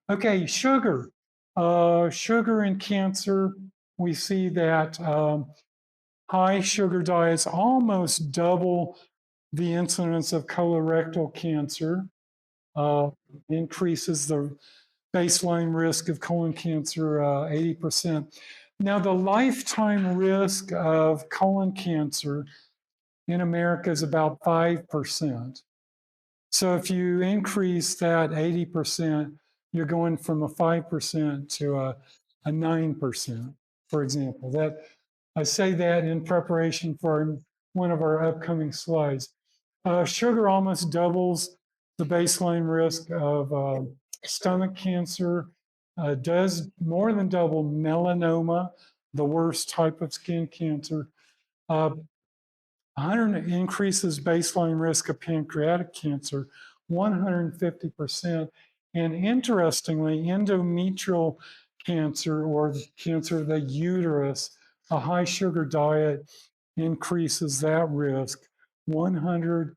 Okay, sugar. Sugar and cancer, we see that high sugar diets almost double the incidence of colorectal cancer, uh, increases the baseline risk of colon cancer 80%. Now, the lifetime risk of colon cancer in America is about 5%. So if you increase that 80%, you're going from a 5% to a 9%, for example. That I say that in preparation for one of our upcoming slides. Sugar almost doubles the baseline risk of stomach cancer, does more than double melanoma, the worst type of skin cancer. 100 increases baseline risk of pancreatic cancer 150%. And interestingly, endometrial cancer or the cancer of the uterus, a high sugar diet increases that risk 180%.